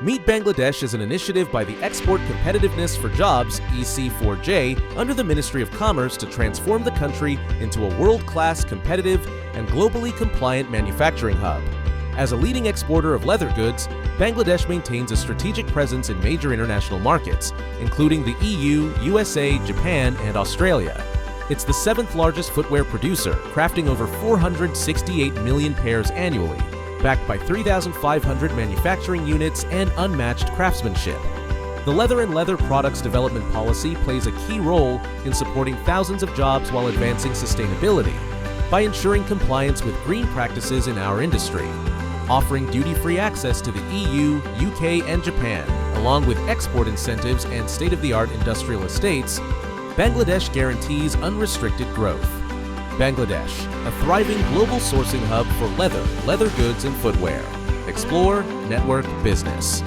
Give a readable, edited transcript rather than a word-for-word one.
Meet Bangladesh is an initiative by the Export Competitiveness for Jobs (EC4J) under the Ministry of Commerce to transform the country into a world-class, competitive, and globally compliant manufacturing hub. As a leading exporter of leather goods, Bangladesh maintains a strategic presence in major international markets, including the EU, USA, Japan, and Australia. It's the seventh largest footwear producer, crafting over 468 million pairs annually, backed by 3,500 manufacturing units and unmatched craftsmanship. The Leather and Leather Products Development Policy plays a key role in supporting thousands of jobs while advancing sustainability by ensuring compliance with green practices in our industry, offering duty-free access to the EU, UK, and Japan, along with export incentives and state-of-the-art industrial estates. Bangladesh guarantees unrestricted growth. Bangladesh, a thriving global sourcing hub for leather goods, and footwear. Explore, network, business.